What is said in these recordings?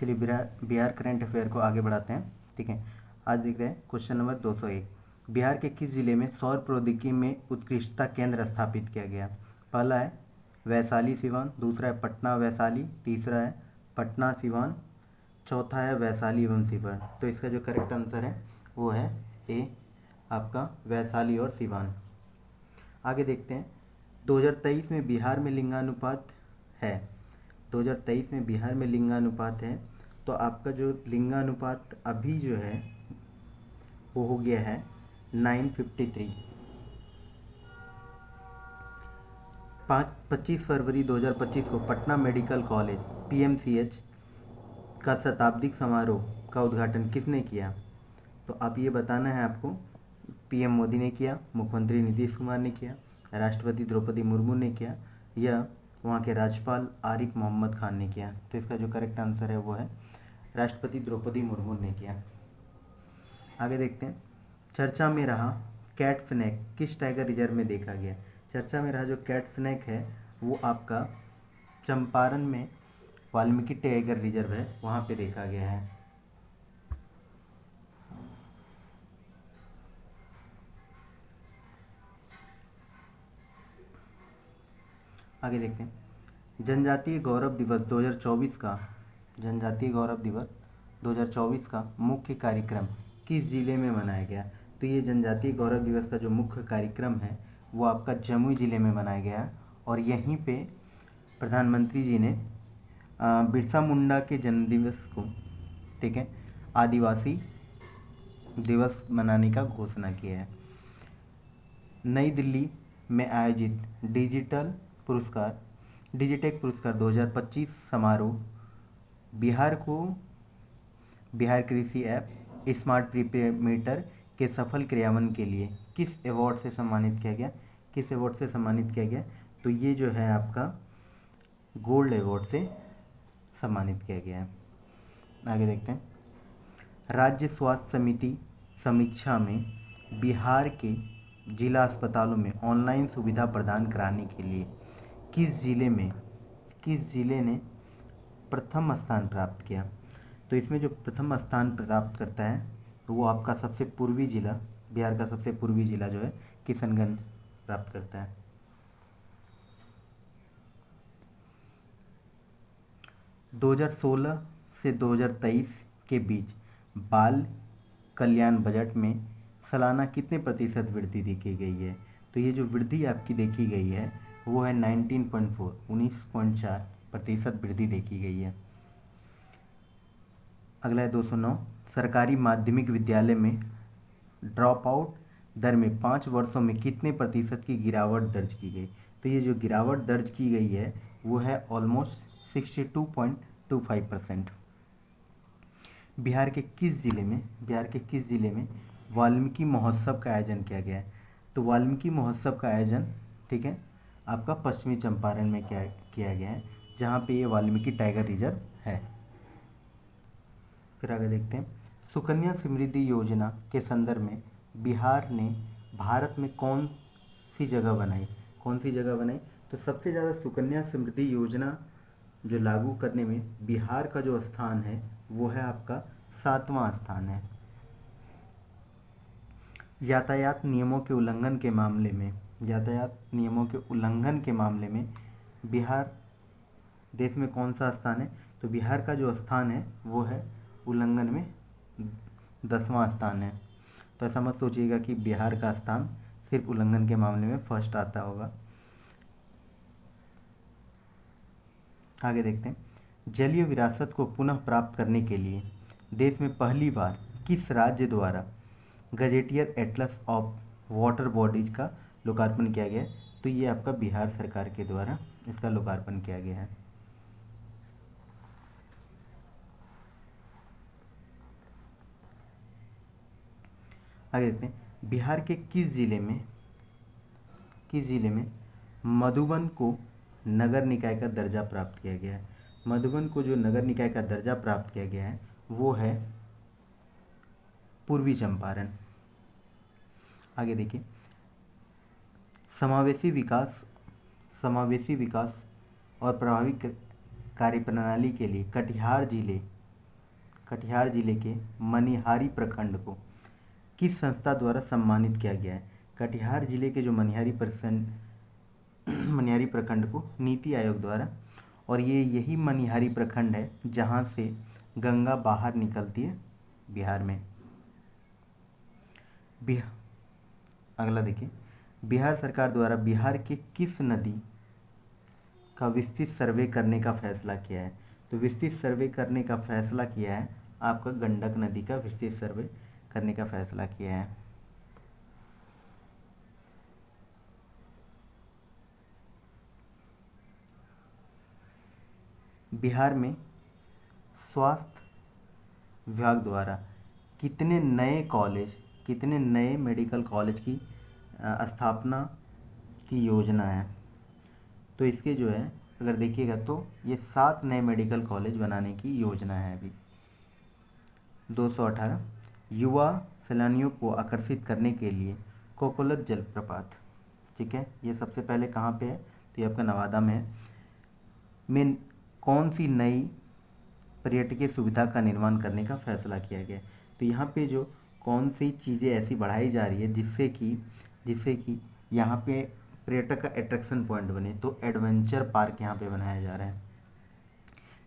चलिए Bihar current affair को आगे बढ़ाते हैं। ठीक है, आज देख रहे हैं क्वेश्चन नंबर 201। बिहार के किस जिले में सौर प्रौद्योगिकी में उत्कृष्टता केंद्र स्थापित किया गया? पहला है वैशाली सिवान, दूसरा है पटना वैशाली, तीसरा है पटना सिवान, चौथा है वैशाली एवं सिवान। तो इसका जो करेक्ट आंसर है वो है ए, आपका वैशाली और सिवान। आगे देखते हैं, 2023 में बिहार में लिंगानुपात है, 2023 में बिहार में लिंगानुपात है, तो आपका जो लिंगानुपात अभी जो है वो हो गया है 953। 25 फरवरी 2025 को पटना मेडिकल कॉलेज PMCH का शताब्दिक समारोह का उद्घाटन किसने किया? तो आप ये बताना है आपको, PM मोदी ने किया, मुख्यमंत्री नीतीश कुमार ने किया, राष्ट्रपति द्रौपदी मुर्मू ने किया, या वहाँ के राज्यपाल आरिफ मोहम्मद खान ने किया? तो इसका जो करेक्ट आंसर है वो है राष्ट्रपति द्रौपदी मुर्मू ने किया। आगे देखते हैं, चर्चा में रहा कैट स्नैक किस टाइगर रिजर्व में देखा गया? चर्चा में रहा जो कैट स्नैक है वो आपका चंपारण में वाल्मीकि टाइगर रिजर्व है, वहाँ पे देखा गया है। आगे देखते हैं, जनजातीय गौरव दिवस 2024 का, जनजातीय गौरव दिवस 2024 का मुख्य कार्यक्रम किस जिले में मनाया गया? तो ये जनजातीय गौरव दिवस का जो मुख्य कार्यक्रम है वो आपका जमुई जिले में मनाया गया, और यहीं पे प्रधानमंत्री जी ने बिरसा मुंडा के जन्मदिवस को, ठीक है, आदिवासी दिवस मनाने का घोषणा किया है। नई दिल्ली में आयोजित डिजिटेक पुरस्कार 2025 समारोह बिहार कृषि ऐप स्मार्ट प्रीपेमीटर के सफल क्रियान्वयन के लिए किस अवार्ड से सम्मानित किया गया? किस अवार्ड से सम्मानित किया गया? तो ये जो है आपका गोल्ड अवार्ड से सम्मानित किया गया है। आगे देखते हैं, राज्य स्वास्थ्य समिति समीक्षा में बिहार के जिला अस्पतालों में ऑनलाइन सुविधा प्रदान कराने के लिए किस जिले ने प्रथम स्थान प्राप्त किया? तो इसमें जो प्रथम स्थान प्राप्त करता है वो आपका सबसे पूर्वी जिला, बिहार का सबसे पूर्वी जिला जो है किशनगंज प्राप्त करता है। 2016 से 2023 के बीच बाल कल्याण बजट में सालाना कितने प्रतिशत वृद्धि देखी गई है? तो ये जो वृद्धि आपकी देखी गई है वो है 19.4% वृद्धि देखी गई है। अगला है 209, सरकारी माध्यमिक विद्यालय में ड्रॉप आउट दर में 5 वर्षों में कितने प्रतिशत की गिरावट दर्ज की गई? तो ये जो गिरावट दर्ज की गई है वो है ऑलमोस्ट 62.25%। बिहार के किस जिले में वाल्मीकि महोत्सव का आयोजन किया गया है? तो वाल्मीकि महोत्सव का आयोजन, ठीक है, आपका पश्चिमी चंपारण में किया गया है, जहाँ पे ये वाल्मीकि टाइगर रिजर्व है। फिर आगे देखते हैं, सुकन्या समृद्धि योजना के संदर्भ में बिहार ने भारत में कौन सी जगह बनाई? तो सबसे ज़्यादा सुकन्या समृद्धि योजना जो लागू करने में बिहार का जो स्थान है वो है आपका 7वां स्थान है। यातायात नियमों के उल्लंघन के मामले में बिहार देश में कौन सा स्थान है? तो बिहार का जो स्थान है वो है उल्लंघन में 10वां स्थान है। तो ऐसा मत सोचिएगा कि बिहार का स्थान सिर्फ उल्लंघन के मामले में फर्स्ट आता होगा। आगे देखते हैं, जलीय विरासत को पुनः प्राप्त करने के लिए देश में पहली बार किस राज्य द्वारा gazetteer Atlas of water bodies का लोकार्पण किया गया? तो ये आपका बिहार सरकार के द्वारा इसका लोकार्पण किया गया है। आगे देखते हैं, बिहार के किस जिले में मधुबन को नगर निकाय का दर्जा प्राप्त किया गया है? मधुबन को जो नगर निकाय का दर्जा प्राप्त किया गया है वो है पूर्वी चंपारण। आगे देखिए, समावेशी विकास और प्रभावी कार्यप्रणाली के लिए कटिहार जिले कटिहार जिले के मनिहारी प्रखंड को किस संस्था द्वारा सम्मानित किया गया है? कटिहार जिले के जो मनिहारी प्रखंड को नीति आयोग द्वारा, और ये यही मनिहारी प्रखंड है जहाँ से गंगा बाहर निकलती है बिहार में। अगला देखिए, बिहार सरकार द्वारा बिहार के किस नदी का विस्तृत सर्वे करने का फैसला किया है? तो विस्तृत सर्वे करने का फैसला किया है आपका गंडक नदी का विस्तृत सर्वे करने का फैसला किया है। बिहार में स्वास्थ्य विभाग द्वारा कितने नए मेडिकल कॉलेज की स्थापना की योजना है? तो इसके जो है अगर देखिएगा तो ये 7 नए मेडिकल कॉलेज बनाने की योजना है अभी। 218 युवा सैलानियों को आकर्षित करने के लिए कोकोलत जलप्रपात, ठीक है, ये सबसे पहले कहाँ पे है? तो ये आपका नवादा में है। में कौन सी नई पर्यटकीय सुविधा का निर्माण करने का फैसला किया गया? तो यहाँ पे जो कौन सी चीज़ें ऐसी बढ़ाई जा रही है जिससे कि यहाँ पे पर्यटक का अट्रैक्शन पॉइंट बने, तो एडवेंचर पार्क यहाँ पे बनाया जा रहा है,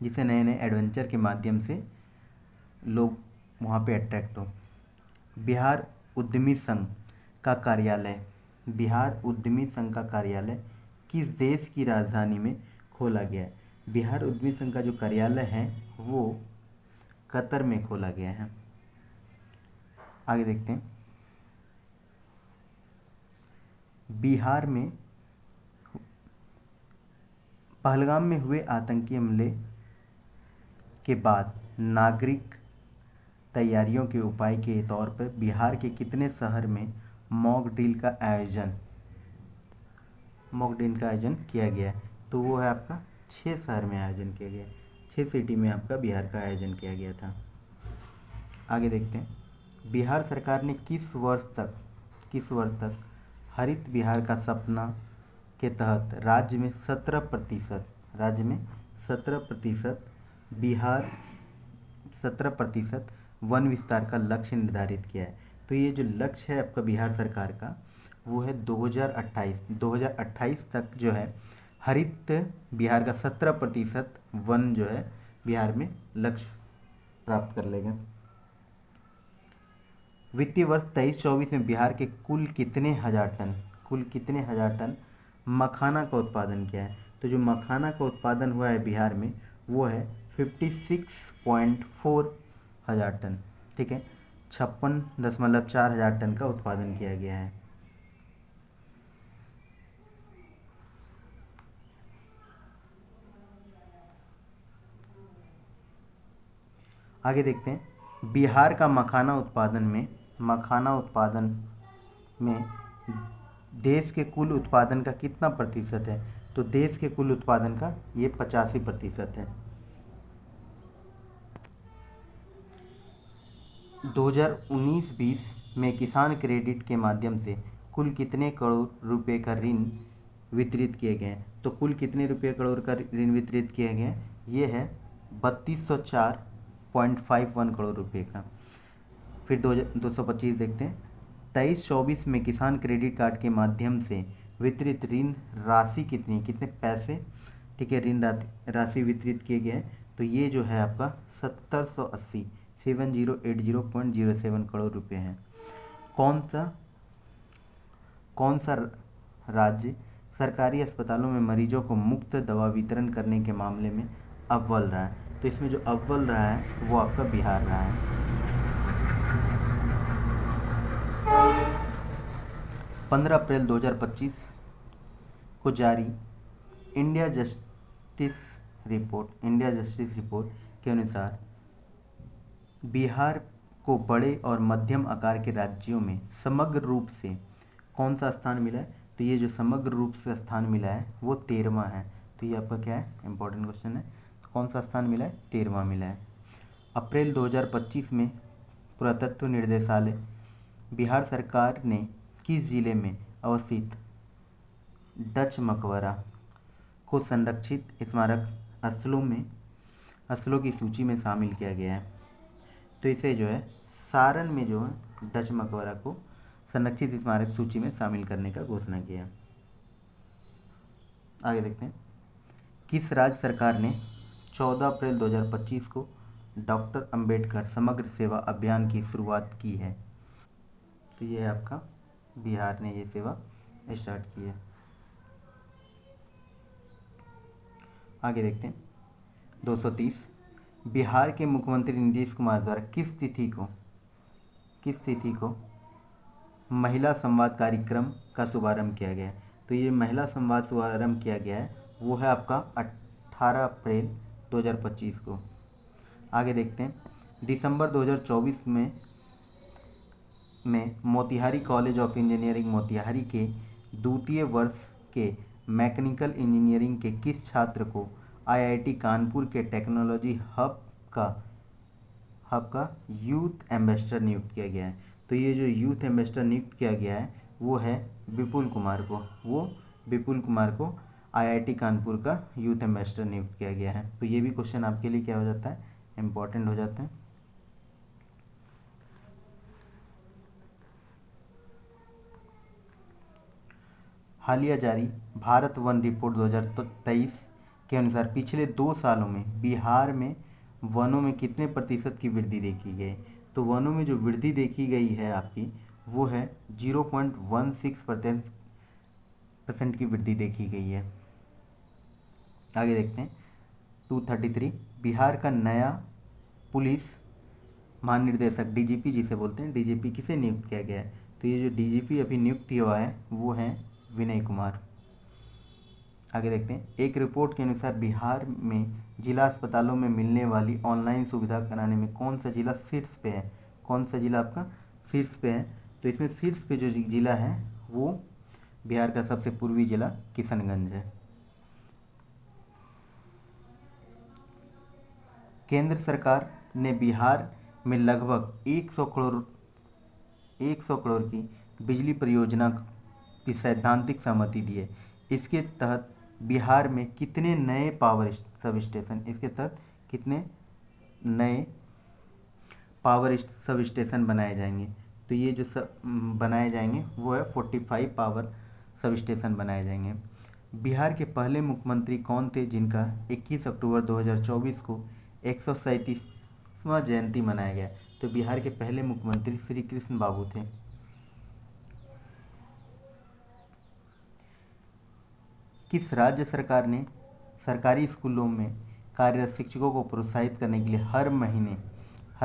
जिससे नए नए एडवेंचर के माध्यम से लोग वहाँ पे अट्रैक्ट हो। बिहार उद्यमी संघ का कार्यालय किस देश की राजधानी में खोला गया है? बिहार उद्यमी संघ का जो कार्यालय है वो कतर में खोला गया है। आगे देखते हैं, बिहार में पहलगाम में हुए आतंकी हमले के बाद नागरिक तैयारियों के उपाय के तौर पर बिहार के कितने शहर में मॉक ड्रिल का आयोजन किया गया है? तो वो है आपका 6 शहर में आयोजन किया गया, 6 सिटी में आपका बिहार का आयोजन किया गया था। आगे देखते हैं, बिहार सरकार ने किस वर्ष तक हरित बिहार का सपना के तहत राज्य में 17% वन विस्तार का लक्ष्य निर्धारित किया है? तो ये जो लक्ष्य है आपका बिहार सरकार का वो है 2028 तक जो है हरित बिहार का 17% वन जो है बिहार में लक्ष्य प्राप्त कर लेगा। वित्तीय वर्ष 23-24 में बिहार के कुल कितने हजार टन मखाना का उत्पादन किया है? तो जो मखाना का उत्पादन हुआ है बिहार में वो है 56.4 हजार टन, ठीक है, 56.4 हजार टन का उत्पादन किया गया है। आगे देखते हैं, बिहार का मखाना उत्पादन में देश के कुल उत्पादन का कितना प्रतिशत है? तो देश के कुल उत्पादन का ये 85% है। 2019-20 में किसान क्रेडिट के माध्यम से कुल कितने करोड़ रुपए का ऋण वितरित किए गए हैं? तो कुल कितने करोड़ का ऋण वितरित किए गए हैं? ये है 3204.51 करोड़ रुपए का। फिर 225 देखते हैं, 23-24 में किसान क्रेडिट कार्ड के माध्यम से वितरित ऋण राशि कितने पैसे, ठीक है, ऋण राशि वितरित किए गए हैं? तो ये जो है आपका 7080.07 करोड़ रुपए हैं। कौन सा राज्य सरकारी अस्पतालों में मरीजों को मुफ्त दवा वितरण करने के मामले में अव्वल रहा है? तो इसमें जो अव्वल रहा है वो आपका बिहार रहा है। 15 अप्रैल 2025 को जारी इंडिया जस्टिस रिपोर्ट के अनुसार बिहार को बड़े और मध्यम आकार के राज्यों में समग्र रूप से कौन सा स्थान मिला है? तो ये जो समग्र रूप से स्थान मिला है वो 13वां है। तो ये आपका क्या है, इंपॉर्टेंट क्वेश्चन है। तो कौन सा स्थान मिला है? 13वां मिला है। अप्रैल 2025 में पुरातत्व निर्देशालय बिहार सरकार ने किस जिले में अवस्थित डच मकबरा को संरक्षित स्मारक स्थलों की सूची में शामिल किया गया है? तो इसे जो है सारण में जो है डच मकबरा को संरक्षित स्मारक सूची में शामिल करने का घोषणा किया। आगे देखते हैं, किस राज्य सरकार ने 14 अप्रैल 2025 को डॉक्टर अंबेडकर समग्र सेवा अभियान की शुरुआत की है? तो ये है आपका बिहार ने ये सेवा स्टार्ट की है। आगे देखते हैं, 230 बिहार के मुख्यमंत्री नीतीश कुमार द्वारा किस तिथि को महिला संवाद कार्यक्रम का शुभारंभ किया गया है? तो ये महिला संवाद शुभारंभ किया गया है वो है आपका 18 अप्रैल 2025 को। आगे देखते हैं, दिसंबर 2024 में Motihari college of engineering Motihari के द्वितीय वर्ष के मैकेनिकल इंजीनियरिंग के किस छात्र को आईआईटी कानपुर के टेक्नोलॉजी हब का यूथ एम्बेसडर नियुक्त किया गया है? तो ये जो यूथ एम्बेसडर नियुक्त किया गया है वो है विपुल कुमार को आईआईटी कानपुर का यूथ एम्बेसडर नियुक्त किया गया है। तो ये भी क्वेश्चन आपके लिए क्या हो जाता है, इम्पोर्टेंट हो जाता है। हालिया जारी भारत वन रिपोर्ट 2023 के अनुसार पिछले 2 सालों में बिहार में वनों में कितने प्रतिशत की वृद्धि देखी गई? तो वनों में जो वृद्धि देखी गई है आपकी वो है 0.16% की वृद्धि देखी गई है। आगे देखते हैं, 233 बिहार का नया पुलिस महानिर्देशक डीजीपी जिसे बोलते हैं, डीजीपी किसे नियुक्त किया गया है? तो ये जो डीजीपी अभी नियुक्त हुआ है वो है विनय कुमार। आगे देखते हैं, एक रिपोर्ट के अनुसार बिहार में जिला अस्पतालों में मिलने वाली ऑनलाइन सुविधा कराने में कौन सा जिला शीर्ष पे है? कौन सा जिला आपका शीर्ष पे है? तो इसमें शीर्ष पे जो जिला है वो बिहार का सबसे पूर्वी जिला किशनगंज है। केंद्र सरकार ने बिहार में लगभग 100 करोड़ की बिजली परियोजना की सैद्धांतिक सहमति दी है। इसके तहत बिहार में कितने नए पावर सब स्टेशन बनाए जाएंगे? तो ये जो बनाए जाएंगे वो है 45 पावर सब स्टेशन बनाए जाएंगे। बिहार के पहले मुख्यमंत्री कौन थे जिनका 21 अक्टूबर 2024 को 137वां जयंती मनाया गया? तो बिहार के पहले मुख्यमंत्री श्री कृष्ण बाबू थे। किस राज्य सरकार ने सरकारी स्कूलों में कार्यरत शिक्षकों को प्रोत्साहित करने के लिए हर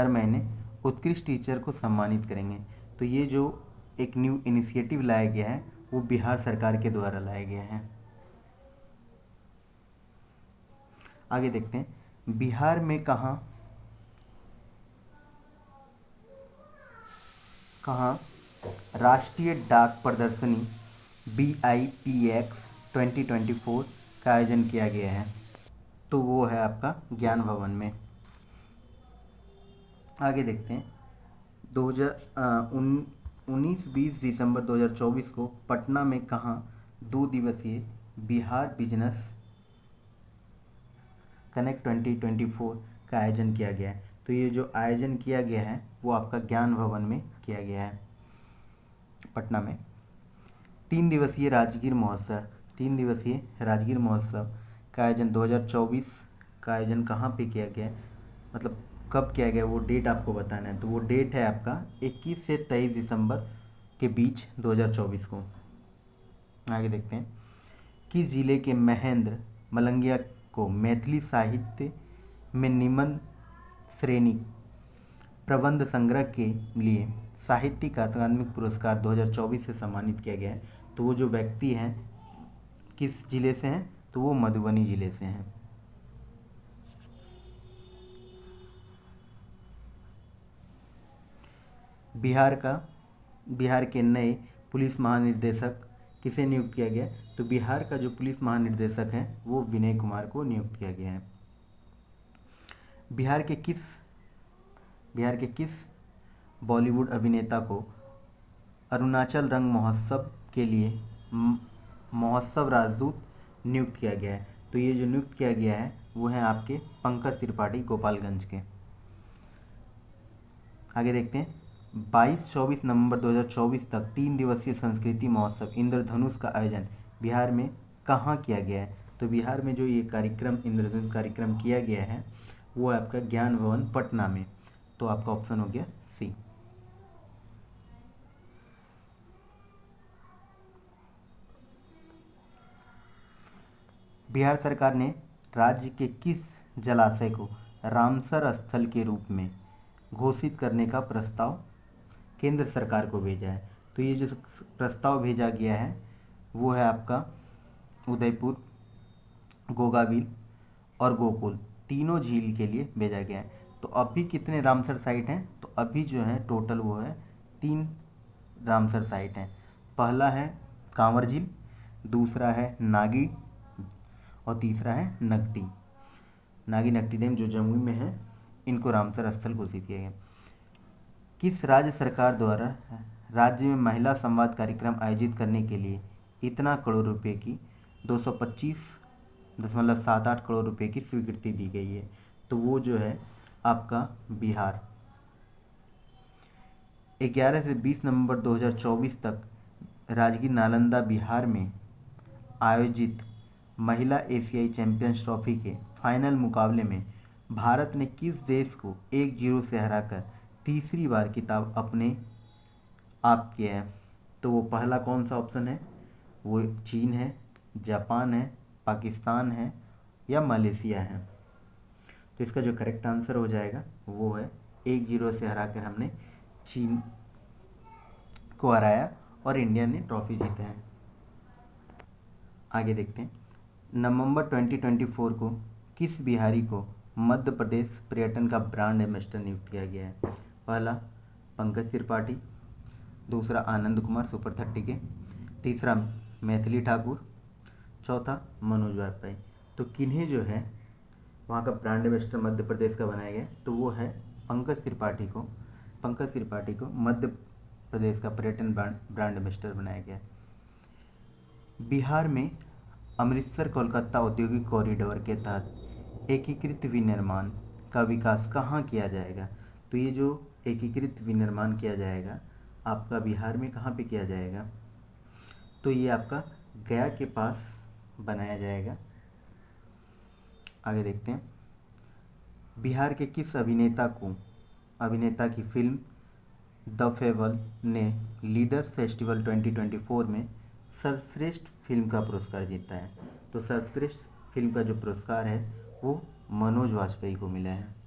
महीने उत्कृष्ट टीचर को सम्मानित करेंगे? तो ये जो एक न्यू इनिशिएटिव लाया गया है वो बिहार सरकार के द्वारा लाया गया है। आगे देखते हैं, बिहार में कहाँ राष्ट्रीय डाक प्रदर्शनी BIPX 2024 का आयोजन किया गया है? तो वो है आपका ज्ञान भवन में। आगे देखते हैं, 19-20 दिसंबर 2024 को पटना में कहाँ 2 दिवसीय बिहार बिजनेस कनेक्ट 2024 का आयोजन किया गया है? तो ये जो आयोजन किया गया है वो आपका ज्ञान भवन में किया गया है पटना में। 3 दिवसीय राजगीर महोत्सव का आयोजन 2024 का आयोजन कहाँ पे किया गया है, मतलब कब किया गया वो डेट आपको बताना है। तो वो डेट है आपका 21 से 23 दिसंबर के बीच 2024 को। आगे देखते हैं, किस जिले के महेंद्र मलंगिया को मैथिली साहित्य में निबंध श्रेणी प्रबंध संग्रह के लिए साहित्यिक अकादमी पुरस्कार 2024 से सम्मानित किया गया है? तो वो जो व्यक्ति हैं किस जिले से हैं? तो वो मधुबनी जिले से हैं। बिहार के नए पुलिस महानिदेशक किसे नियुक्त किया गया? तो बिहार का जो पुलिस महानिदेशक है वो विनय कुमार को नियुक्त किया गया है। बिहार के किस बॉलीवुड अभिनेता को अरुणाचल रंग महोत्सव के लिए महोत्सव राजदूत नियुक्त किया गया है? तो ये जो नियुक्त किया गया है वो है आपके पंकज त्रिपाठी गोपालगंज के। आगे देखते हैं। 22-24 नवंबर 2024 तक 3 दिवसीय संस्कृति महोत्सव इंद्रधनुष का आयोजन बिहार में कहाँ किया गया है? तो बिहार में जो ये कार्यक्रम इंद्रधनुष कार्यक्रम किया गया है वो है आपका ज्ञान भवन पटना में। तो आपका ऑप्शन हो गया सी। बिहार सरकार ने राज्य के किस जलाशय को रामसर स्थल के रूप में घोषित करने का प्रस्ताव केंद्र सरकार को भेजा है? तो ये जो प्रस्ताव भेजा गया है वो है आपका उदयपुर, गोगाविल और गोकुल तीनों झील के लिए भेजा गया है। तो अभी कितने रामसर साइट हैं? तो अभी जो है टोटल वो है 3 रामसर साइट हैं। पहला है कांवर झील, दूसरा है नागी और तीसरा है नकटी। नागी नकटी डैम जो जमुई में है, इनको रामसर स्थल घोषित किया गया। किस राज्य सरकार द्वारा राज्य में महिला संवाद कार्यक्रम आयोजित करने के लिए इतना करोड़ रुपए की 225.78 करोड़ रुपए की स्वीकृति दी गई है? तो वो जो है आपका बिहार। 11 से 20 नवंबर 2024 तक राजगीर नालंदा बिहार में आयोजित महिला एशियाई चैंपियंस ट्रॉफी के फाइनल मुकाबले में भारत ने किस देश को 1-0 से हराकर तीसरी बार खिताब अपने आप किया है? तो वो पहला कौन सा ऑप्शन है? वो चीन है, जापान है, पाकिस्तान है या मलेशिया है? तो इसका जो करेक्ट आंसर हो जाएगा वो है 1-0 से हराकर हमने चीन को हराया और इंडिया ने ट्रॉफी जीता है। आगे देखते हैं। नवंबर 2024 को किस बिहारी को मध्य प्रदेश पर्यटन का ब्रांड एम्बेसडर नियुक्त किया गया है? पहला पंकज त्रिपाठी, दूसरा आनंद कुमार सुपर 30 के, तीसरा मैथिली ठाकुर, चौथा मनोज वाजपेयी। तो किन्हें जो है वहाँ का ब्रांड एम्बेसडर मध्य प्रदेश का बनाया गया? तो वो है पंकज त्रिपाठी को मध्य प्रदेश का पर्यटन ब्रांड एम्बेसडर बनाया गया। बिहार में अमृतसर कोलकाता औद्योगिक कॉरिडोर के तहत एकीकृत विनिर्माण का विकास कहाँ किया जाएगा? तो ये जो एकीकृत विनिर्माण किया जाएगा आपका बिहार में कहाँ पे किया जाएगा? तो ये आपका गया के पास बनाया जाएगा। आगे देखते हैं। बिहार के किस अभिनेता की फिल्म द फेबल ने लीडर्स फेस्टिवल 2024 में सर्वश्रेष्ठ फिल्म का पुरस्कार जीता है? तो सर्वश्रेष्ठ फिल्म का जो पुरस्कार है वो मनोज वाजपेयी को मिला है।